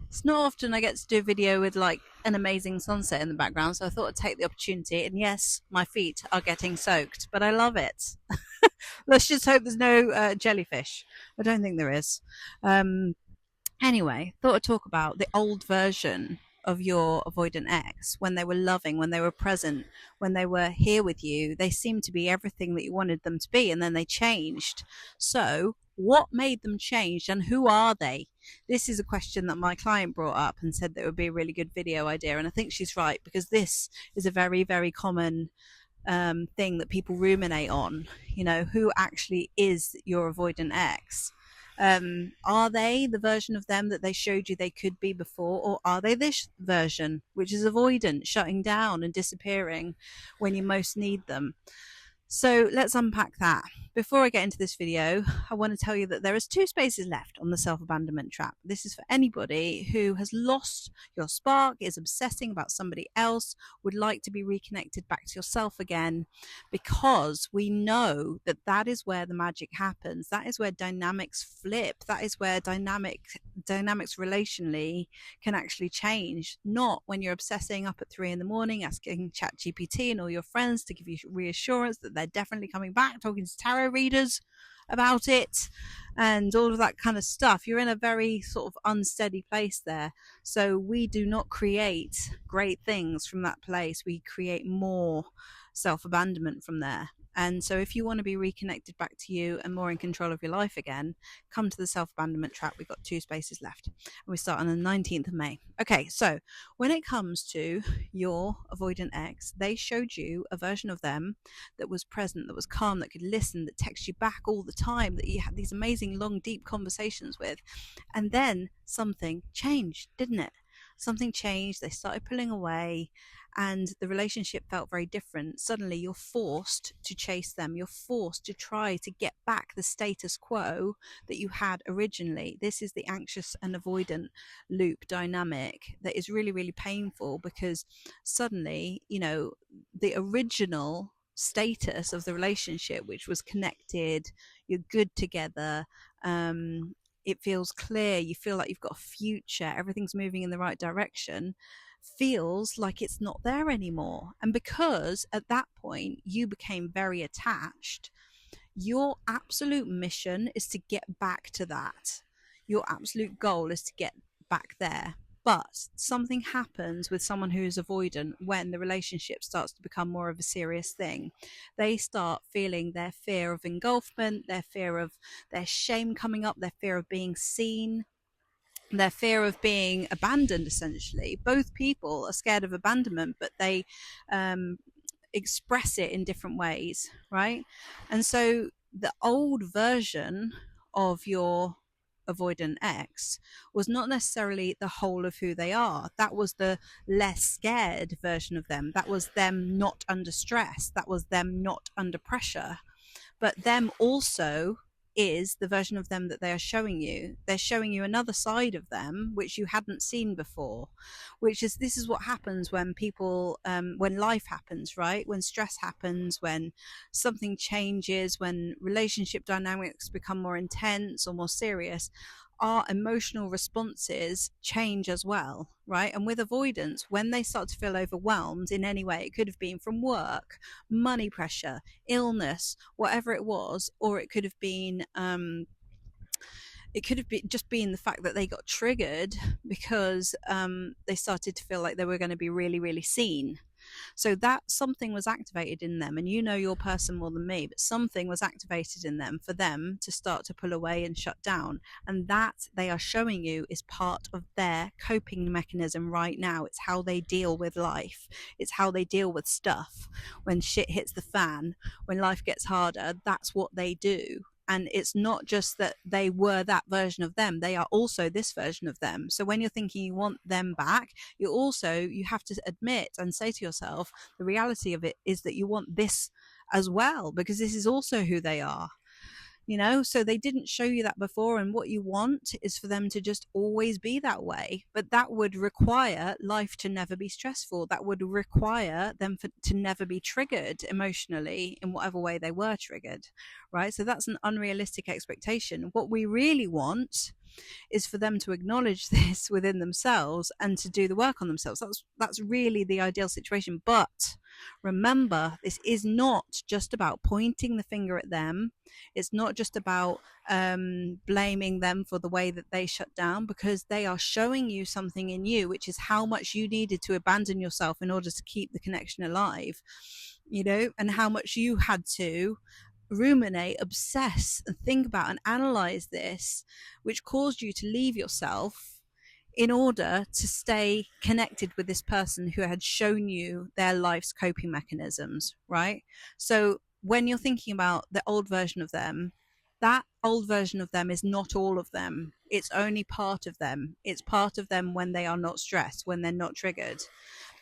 It's not often I get to do a video with like an amazing sunset in the background, so I thought I'd take the opportunity. And yes, my feet are getting soaked, but I love it. Let's just hope there's no jellyfish. I don't think there is. Um, Anyway, thought I'd talk about the old version of your avoidant ex, when they were loving, when they were present, when they were here with you. They seemed to be everything that you wanted them to be, and then they changed. So, what made them change, and who are they? This is a question that my client brought up and said that it would be a really good video idea. And I think she's right, because this is a very, very common thing that people ruminate on. You know, who actually is your avoidant ex? Are they the version of them that they showed you they could be before, or are they this version, which is avoidant, shutting down and disappearing when you most need them? So let's unpack that. Before I get into this video, I want to tell you that there is 2 spaces left on the self-abandonment trap. This is for anybody who has lost your spark, is obsessing about somebody else, would like to be reconnected back to yourself again, because we know that that is where the magic happens. That is where dynamics flip. That is where dynamics relationally can actually change. Not when you're obsessing up at 3 in the morning, asking ChatGPT and all your friends to give you reassurance that they're definitely coming back, talking to tarot readers about it and all of that kind of stuff. You're in a very sort of unsteady place there. So we do not create great things from that place. We create more self-abandonment from there. And so if you want to be reconnected back to you and more in control of your life again, come to the self-abandonment trap. We've got 2 spaces left. And we start on the 19th of May. Okay, so when it comes to your avoidant ex, they showed you a version of them that was present, that was calm, that could listen, that texts you back all the time, that you had these amazing, long, deep conversations with. And then something changed, didn't it? Something changed. They started pulling away, and the relationship felt very different. Suddenly you're forced to chase them. You're forced to try to get back the status quo that you had originally. This is the anxious and avoidant loop dynamic that is really, really painful, because suddenly, you know, the original status of the relationship, which was connected, you're good together, it feels clear, you feel like you've got a future, everything's moving in the right direction, feels like it's not there anymore. And because at that point you became very attached, your absolute mission is to get back to that. Your absolute goal is to get back there. But something happens with someone who is avoidant when the relationship starts to become more of a serious thing. They start feeling their fear of engulfment, their fear of their shame coming up, their fear of being seen, their fear of being abandoned. Essentially, both people are scared of abandonment, but they express it in different ways, right? And so the old version of your avoidant ex was not necessarily the whole of who they are. That was the less scared version of them. That was them not under stress. That was them not under pressure. But them also is the version of them that they are showing you. They're showing you another side of them which you hadn't seen before, which is, this is what happens when people when life happens, right? When stress happens, when something changes, when relationship dynamics become more intense or more serious, our emotional responses change as well, right? And with avoidance, when they start to feel overwhelmed in any way, it could have been from work, money pressure, illness, whatever it was, or it could have been just been the fact that they got triggered because they started to feel like they were going to be really, really seen. So that something was activated in them, and you know your person more than me, but something was activated in them for them to start to pull away and shut down. And that they are showing you is part of their coping mechanism right now. It's how they deal with life. It's how they deal with stuff. When shit hits the fan, when life gets harder, that's what they do. And it's not just that they were that version of them, they are also this version of them. So when you're thinking you want them back, you have to admit and say to yourself, the reality of it is that you want this as well, because this is also who they are. So they didn't show you that before, and what you want is for them to just always be that way. But that would require life to never be stressful. That would require them to never be triggered emotionally in whatever way they were triggered, right? So that's an unrealistic expectation. What we really want is for them to acknowledge this within themselves and to do the work on themselves. That's really the ideal situation. But remember, this is not just about pointing the finger at them. It's not just about blaming them for the way that they shut down, because they are showing you something in you, which is how much you needed to abandon yourself in order to keep the connection alive, and how much you had to ruminate, obsess, and think about and analyze this, which caused you to leave yourself in order to stay connected with this person who had shown you their life's coping mechanisms, right? So when you're thinking about the old version of them, that old version of them is not all of them. It's only part of them. It's part of them when they are not stressed, when they're not triggered.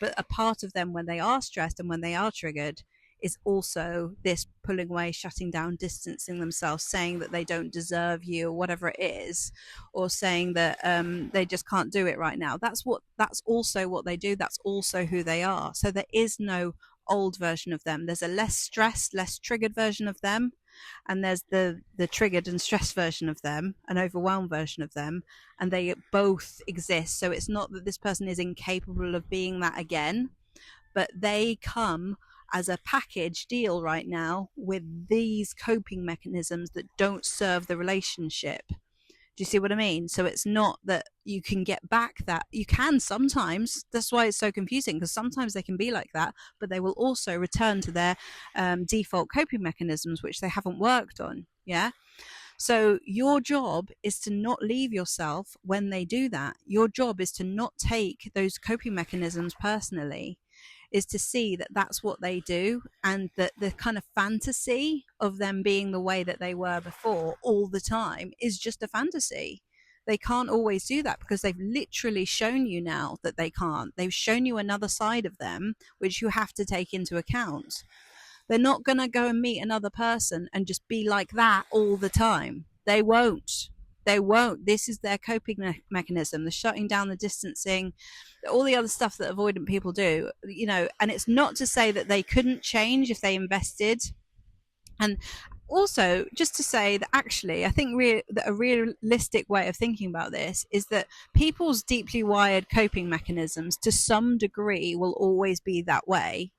But a part of them when they are stressed and when they are triggered is also this pulling away, shutting down, distancing themselves, saying that they don't deserve you or whatever it is, or saying that they just can't do it right now. That's also what they do. That's also who they are. So there is no old version of them. There's a less stressed, less triggered version of them, and there's the triggered and stressed version of them, an overwhelmed version of them, and they both exist. So it's not that this person is incapable of being that again, but they come as a package deal right now with these coping mechanisms that don't serve the relationship. Do you see what I mean? So it's not that you can get back that. You can sometimes. That's why it's so confusing, because sometimes they can be like that, but they will also return to their default coping mechanisms, which they haven't worked on. Yeah. So your job is to not leave yourself when they do that. Your job is to not take those coping mechanisms personally, is to see that that's what they do, and that the kind of fantasy of them being the way that they were before all the time is just a fantasy. They can't always do that because they've literally shown you now that they can't. They've shown you another side of them, which you have to take into account. They're not going to go and meet another person and just be like that all the time. They won't. They won't. This is their coping mechanism, the shutting down, the distancing, all the other stuff that avoidant people do, and it's not to say that they couldn't change if they invested. And also, just to say that actually, I think that a realistic way of thinking about this is that people's deeply wired coping mechanisms to some degree will always be that way,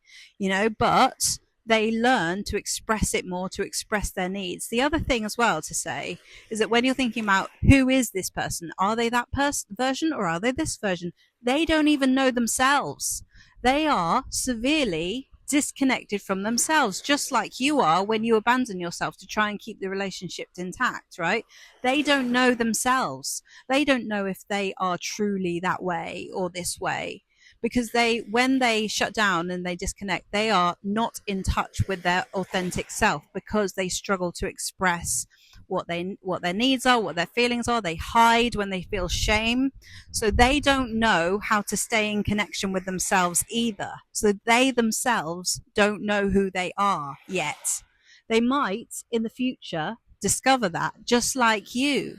but they learn to express it more, to express their needs. The other thing as well to say is that when you're thinking about who is this person, are they that version or are they this version? They don't even know themselves. They are severely disconnected from themselves, just like you are when you abandon yourself to try and keep the relationship intact, right? They don't know themselves. They don't know if they are truly that way or this way, because when they shut down and they disconnect, they are not in touch with their authentic self, because they struggle to express what their needs are, what their feelings are. They hide when they feel shame. So they don't know how to stay in connection with themselves either. So they themselves don't know who they are yet. They might in the future discover that, just like you.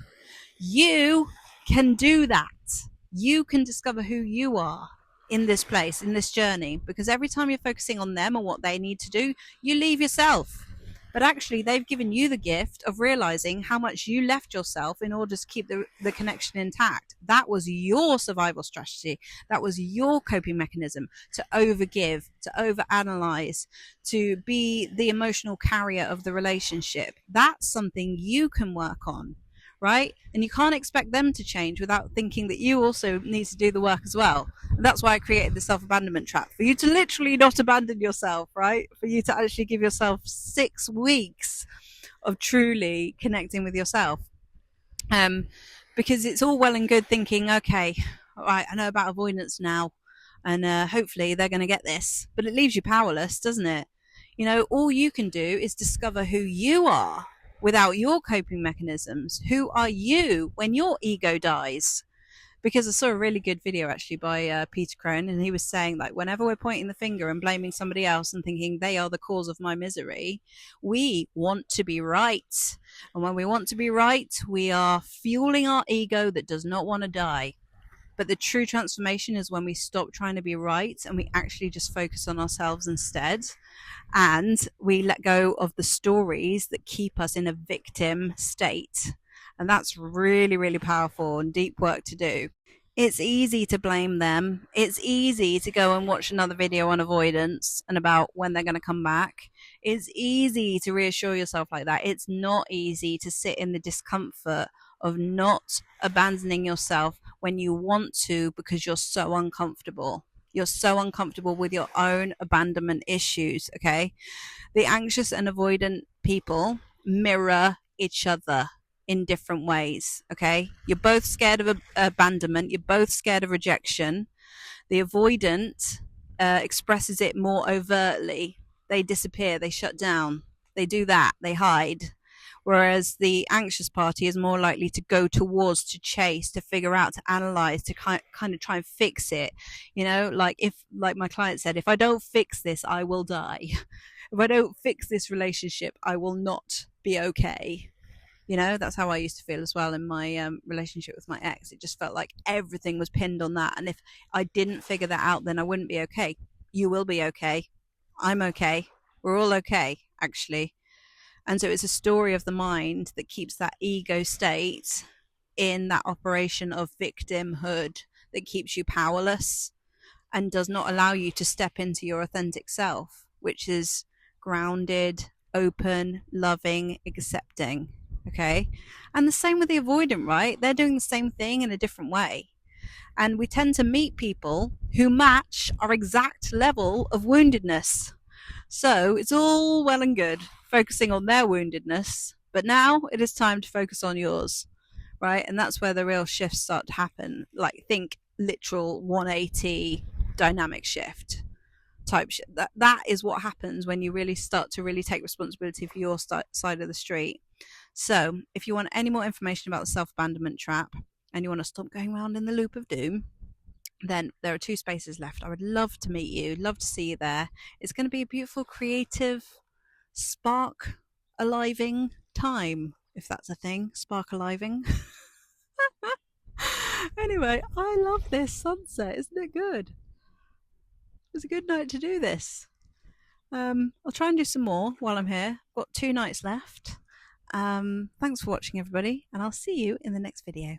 You can do that. You can discover who you are in this place, in this journey, because every time you're focusing on them and what they need to do, you leave yourself. But actually, they've given you the gift of realizing how much you left yourself in order to keep the connection intact. That was your survival strategy. That was your coping mechanism, to overgive, to overanalyze, to be the emotional carrier of the relationship. That's something you can work on, right? And you can't expect them to change without thinking that you also need to do the work as well. And that's why I created the self-abandonment trap, for you to literally not abandon yourself, right? For you to actually give yourself 6 weeks of truly connecting with yourself. Because it's all well and good thinking, okay, all right, I know about avoidance now, and hopefully they're going to get this. But it leaves you powerless, doesn't it? All you can do is discover who you are without your coping mechanisms. Who are you when your ego dies? because I saw a really good video actually by Peter Crone, and he was saying like whenever we're pointing the finger and blaming somebody else and thinking they are the cause of my misery, we want to be right, and when we want to be right, we are fueling our ego that does not want to die. But the true transformation is when we stop trying to be right and we actually just focus on ourselves instead. And we let go of the stories that keep us in a victim state. And that's really, really powerful and deep work to do. It's easy to blame them. It's easy to go and watch another video on avoidance and about when they're going to come back. It's easy to reassure yourself like that. It's not easy to sit in the discomfort of not abandoning yourself when you want to because you're so uncomfortable. You're so uncomfortable with your own abandonment issues, okay? The anxious and avoidant people mirror each other in different ways, okay? You're both scared of abandonment, you're both scared of rejection. The avoidant expresses it more overtly. They disappear, they shut down, they do that, they hide. Whereas the anxious party is more likely to go towards, to chase, to figure out, to analyze, to kind of try and fix it. You know, like my client said, if I don't fix this, I will die. If I don't fix this relationship, I will not be okay. You know, that's how I used to feel as well in my relationship with my ex. It just felt like everything was pinned on that. And if I didn't figure that out, then I wouldn't be okay. You will be okay. I'm okay. We're all okay, actually. And so it's a story of the mind that keeps that ego state in that operation of victimhood that keeps you powerless and does not allow you to step into your authentic self, which is grounded, open, loving, accepting. Okay. And the same with the avoidant, right? They're doing the same thing in a different way. And we tend to meet people who match our exact level of woundedness. So it's all well and good focusing on their woundedness, but now it is time to focus on yours, right? And that's where the real shifts start to happen. Like, think literal 180 dynamic shift type shit. That is what happens when you really start to really take responsibility for your side of the street. So if you want any more information about the self-abandonment trap and you want to stop going around in the loop of doom, then there are 2 spaces left. I would love to meet you, love to see you there. It's going to be a beautiful, creative, spark aliving time, if that's a thing. Spark aliving. Anyway, I love this sunset. Isn't it good? It's a good night to do this. I'll try and do some more while I'm here. Got 2 nights left. Thanks for watching, everybody, and I'll see you in the next video.